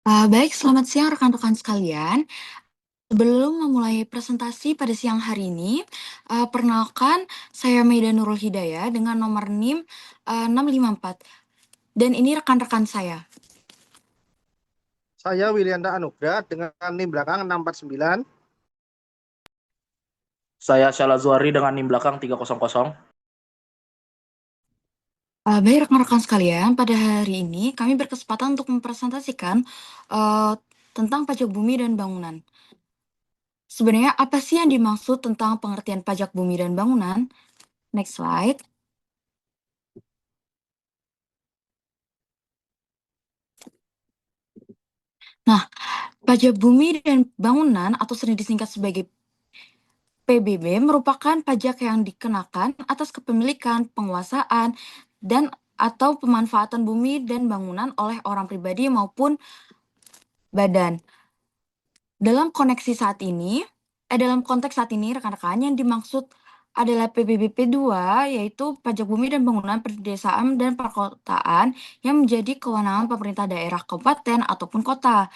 Baik, selamat siang rekan-rekan sekalian. Sebelum memulai presentasi pada siang hari ini, perkenalkan saya Maida Nurul Hidayah dengan nomor NIM 654 dan ini rekan-rekan saya. Saya Wilianda Anugrah dengan NIM belakang 649. Saya Syala Zuhari dengan NIM belakang 300. Baik rekan-rekan sekalian, pada hari ini kami berkesempatan untuk mempresentasikan tentang pajak bumi dan bangunan. Sebenarnya apa sih yang dimaksud tentang pengertian pajak bumi dan bangunan? Next slide. Nah, pajak bumi dan bangunan atau sering disingkat sebagai PBB merupakan pajak yang dikenakan atas kepemilikan, penguasaan, dan atau pemanfaatan bumi dan bangunan oleh orang pribadi maupun badan. Dalam konteks saat ini rekan-rekan yang dimaksud adalah PBBP 2, yaitu pajak bumi dan bangunan pedesaan dan perkotaan yang menjadi kewenangan pemerintah daerah, kabupaten, ataupun kota.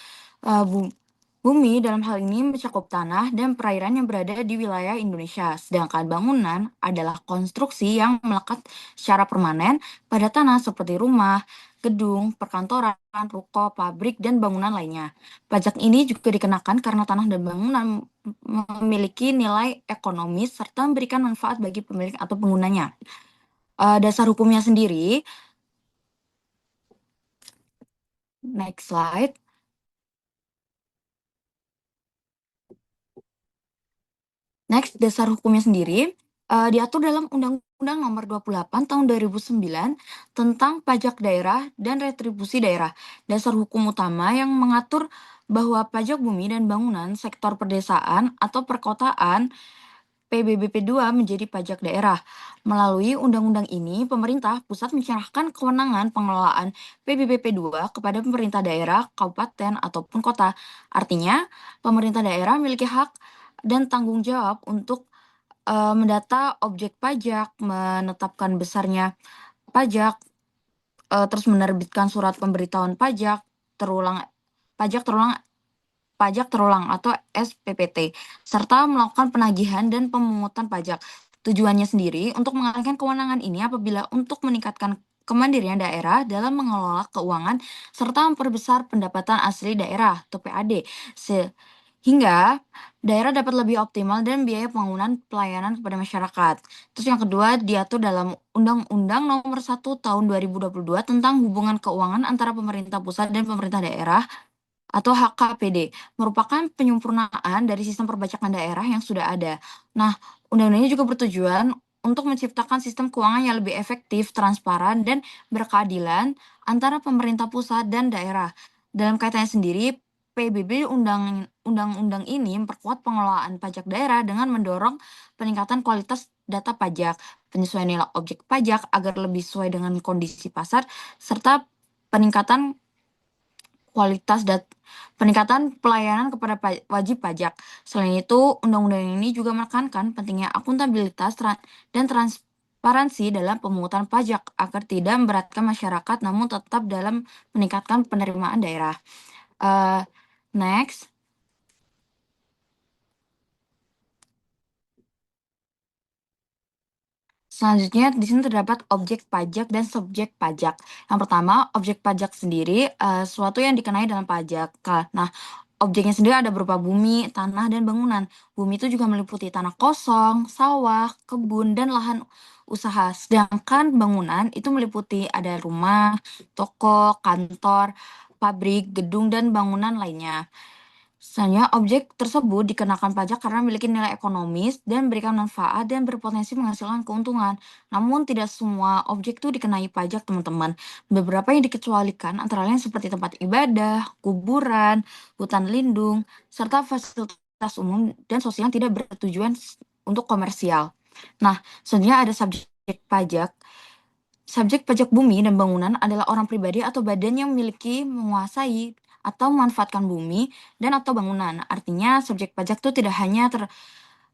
Bumi dalam hal ini mencakup tanah dan perairan yang berada di wilayah Indonesia, sedangkan bangunan adalah konstruksi yang melekat secara permanen pada tanah seperti rumah, gedung, perkantoran, ruko, pabrik, dan bangunan lainnya. Pajak ini juga dikenakan karena tanah dan bangunan memiliki nilai ekonomis serta memberikan manfaat bagi pemilik atau penggunanya. Dasar hukumnya sendiri, next slide. Next, dasar hukumnya sendiri diatur dalam Undang-Undang Nomor 28 Tahun 2009 tentang Pajak Daerah dan Retribusi Daerah. Dasar hukum utama yang mengatur bahwa pajak bumi dan bangunan sektor pedesaan atau perkotaan PBBP 2 menjadi pajak daerah. Melalui undang-undang ini, pemerintah pusat menyerahkan kewenangan pengelolaan PBBP 2 kepada pemerintah daerah, kabupaten, ataupun kota. Artinya, pemerintah daerah memiliki hak dan tanggung jawab untuk mendata objek pajak, menetapkan besarnya pajak, terus menerbitkan surat pemberitahuan pajak pajak terulang atau SPPT, serta melakukan penagihan dan pemungutan pajak. Tujuannya sendiri untuk mengalihkan kewenangan ini apabila untuk meningkatkan kemandirian daerah dalam mengelola keuangan serta memperbesar pendapatan asli daerah atau PAD, sehingga daerah dapat lebih optimal dan biaya pembangunan pelayanan kepada masyarakat. Terus yang kedua diatur dalam Undang-Undang Nomor 1 Tahun 2022 tentang hubungan keuangan antara pemerintah pusat dan pemerintah daerah atau HKPD, merupakan penyempurnaan dari sistem perpajakan daerah yang sudah ada. Nah, undang-undang ini juga bertujuan untuk menciptakan sistem keuangan yang lebih efektif, transparan, dan berkeadilan antara pemerintah pusat dan daerah. Dalam kaitannya sendiri, PBB undang-undang ini memperkuat pengelolaan pajak daerah dengan mendorong peningkatan kualitas data pajak, penyesuaian nilai objek pajak agar lebih sesuai dengan kondisi pasar, serta peningkatan peningkatan pelayanan kepada wajib pajak. Selain itu, undang-undang ini juga menekankan pentingnya akuntabilitas dan transparansi dalam pemungutan pajak agar tidak memberatkan masyarakat namun tetap dalam meningkatkan penerimaan daerah. Next. Selanjutnya, di sini terdapat objek pajak dan subjek pajak. Yang pertama, objek pajak sendiri sesuatu yang dikenai dalam pajak. Nah, objeknya sendiri ada berupa bumi, tanah, dan bangunan. Bumi itu juga meliputi tanah kosong, sawah, kebun, dan lahan usaha. Sedangkan bangunan itu meliputi ada rumah, toko, kantor, pabrik, gedung, dan bangunan lainnya. Misalnya, objek tersebut dikenakan pajak karena memiliki nilai ekonomis dan memberikan manfaat dan berpotensi menghasilkan keuntungan. Namun, tidak semua objek itu dikenai pajak, teman-teman. Beberapa yang dikecualikan antara lain seperti tempat ibadah, kuburan, hutan lindung, serta fasilitas umum dan sosial yang tidak bertujuan untuk komersial. Nah, selanjutnya ada subjek pajak. Subjek pajak bumi dan bangunan adalah orang pribadi atau badan yang memiliki, menguasai, atau memanfaatkan bumi dan atau bangunan. Artinya subjek pajak itu tidak hanya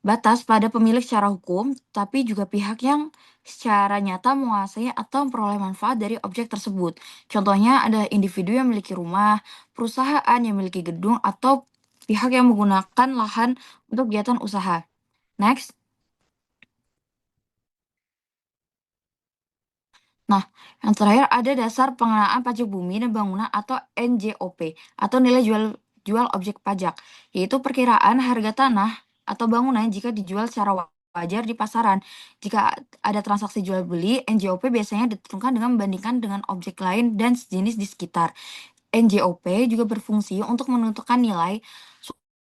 batas pada pemilik secara hukum, tapi juga pihak yang secara nyata menguasai atau memperoleh manfaat dari objek tersebut. Contohnya ada individu yang memiliki rumah, perusahaan yang memiliki gedung, atau pihak yang menggunakan lahan untuk kegiatan usaha. Next. Nah, yang terakhir ada dasar pengenaan pajak bumi dan bangunan atau NJOP atau nilai jual objek pajak, yaitu perkiraan harga tanah atau bangunan jika dijual secara wajar di pasaran. Jika ada transaksi jual beli, NJOP biasanya ditentukan dengan membandingkan dengan objek lain dan sejenis di sekitar. NJOP juga berfungsi untuk menentukan nilai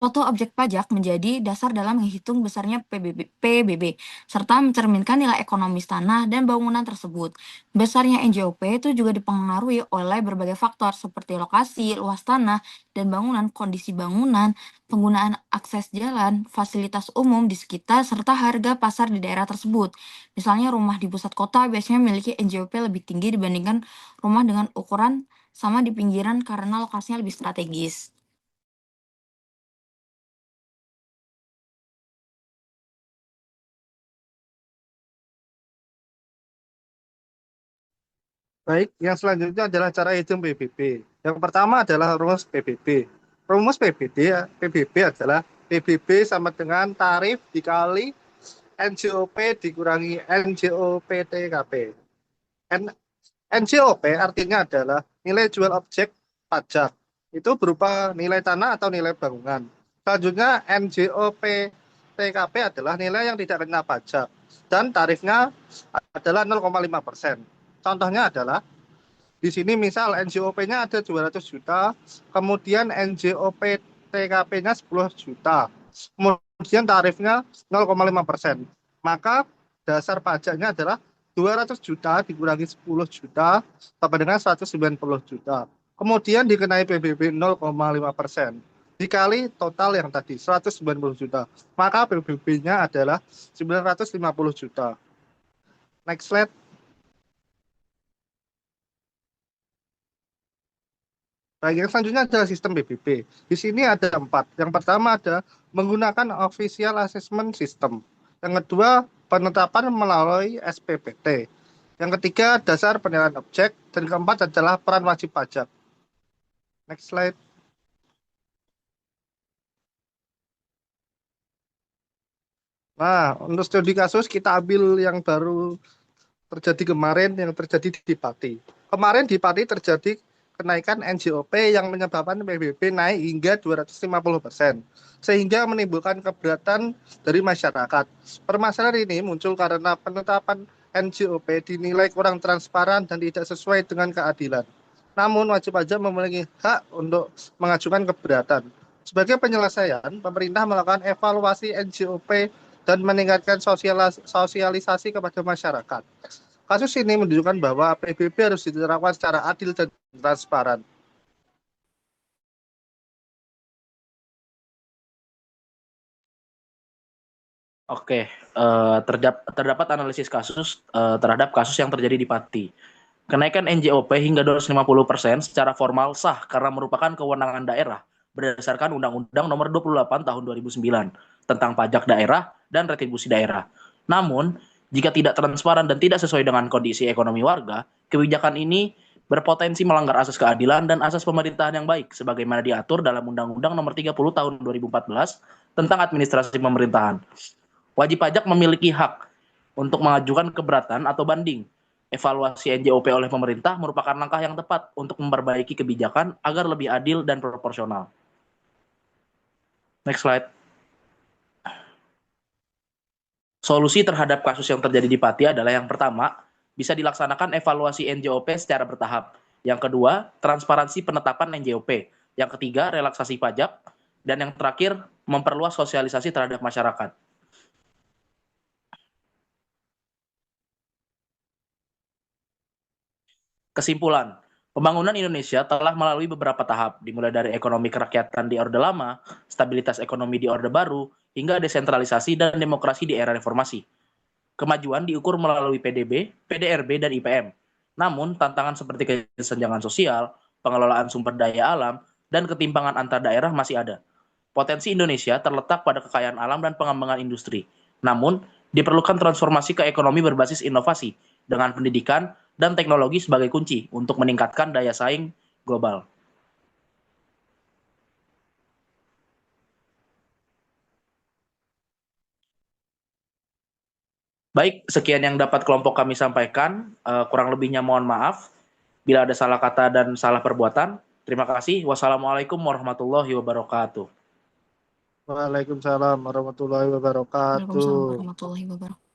suatu objek pajak menjadi dasar dalam menghitung besarnya PBB, serta mencerminkan nilai ekonomis tanah dan bangunan tersebut. Besarnya NJOP itu juga dipengaruhi oleh berbagai faktor seperti lokasi, luas tanah dan bangunan, kondisi bangunan, penggunaan akses jalan, fasilitas umum di sekitar, serta harga pasar di daerah tersebut. Misalnya rumah di pusat kota biasanya memiliki NJOP lebih tinggi dibandingkan rumah dengan ukuran sama di pinggiran karena lokasinya lebih strategis. Baik, yang selanjutnya adalah cara hitung PBB. Yang pertama adalah rumus PBB. Rumus PBB adalah PBB sama dengan tarif dikali NJOP dikurangi NJOP-TKP. NJOP artinya adalah nilai jual objek pajak. Itu berupa nilai tanah atau nilai bangunan. Selanjutnya NJOP-TKP adalah nilai yang tidak kena pajak. Dan tarifnya adalah 0,5%. Contohnya adalah di sini misal NJOP-nya ada 200 juta, kemudian NJOP TKP-nya 10 juta, kemudian tarifnya 0,5%. Maka dasar pajaknya adalah 200 juta dikurangi 10 juta sama dengan 190 juta. Kemudian dikenai PBB 0,5%. Dikali total yang tadi 190 juta. Maka PBB-nya adalah 950 juta. Next slide. Baik, yang selanjutnya adalah sistem PBB. Di sini ada 4. Yang pertama ada menggunakan Official Assessment System. Yang kedua, penetapan melalui SPPT. Yang ketiga, dasar penilaian objek. Dan keempat adalah peran wajib pajak. Next slide. Nah, untuk studi kasus kita ambil yang baru terjadi kemarin, yang terjadi di Pati. Kemarin di Pati terjadi kenaikan NJOP yang menyebabkan PBB naik hingga 250%, sehingga menimbulkan keberatan dari masyarakat. Permasalahan ini muncul karena penetapan NJOP dinilai kurang transparan dan tidak sesuai dengan keadilan. Namun wajib pajak memiliki hak untuk mengajukan keberatan. Sebagai penyelesaian, pemerintah melakukan evaluasi NJOP dan meningkatkan sosialisasi kepada masyarakat. Kasus ini menunjukkan bahwa PBB harus diterapkan secara adil dan transparan. Oke, terdapat analisis kasus terhadap kasus yang terjadi di Pati. Kenaikan NJOP hingga 250% secara formal sah karena merupakan kewenangan daerah berdasarkan Undang-Undang Nomor 28 Tahun 2009 tentang pajak daerah dan retribusi daerah. Namun, jika tidak transparan dan tidak sesuai dengan kondisi ekonomi warga, kebijakan ini berpotensi melanggar asas keadilan dan asas pemerintahan yang baik sebagaimana diatur dalam Undang-Undang Nomor 30 Tahun 2014 tentang administrasi pemerintahan. Wajib pajak memiliki hak untuk mengajukan keberatan atau banding. Evaluasi NJOP oleh pemerintah merupakan langkah yang tepat untuk memperbaiki kebijakan agar lebih adil dan proporsional. Next slide. Solusi terhadap kasus yang terjadi di Pati adalah yang pertama, bisa dilaksanakan evaluasi NJOP secara bertahap. Yang kedua, transparansi penetapan NJOP. Yang ketiga, relaksasi pajak. Dan yang terakhir, memperluas sosialisasi terhadap masyarakat. Kesimpulan, pembangunan Indonesia telah melalui beberapa tahap, dimulai dari ekonomi kerakyatan di Orde Lama, stabilitas ekonomi di Orde Baru, hingga desentralisasi dan demokrasi di era reformasi. Kemajuan diukur melalui PDB, PDRB, dan IPM. Namun, tantangan seperti kesenjangan sosial, pengelolaan sumber daya alam, dan ketimpangan antar daerah masih ada. Potensi Indonesia terletak pada kekayaan alam dan pengembangan industri. Namun, diperlukan transformasi ke ekonomi berbasis inovasi dengan pendidikan dan teknologi sebagai kunci untuk meningkatkan daya saing global. Baik, sekian yang dapat kelompok kami sampaikan. Kurang lebihnya mohon maaf bila ada salah kata dan salah perbuatan. Terima kasih. Wassalamualaikum warahmatullahi wabarakatuh. Waalaikumsalam warahmatullahi wabarakatuh. Waalaikumsalam warahmatullahi wabarakatuh.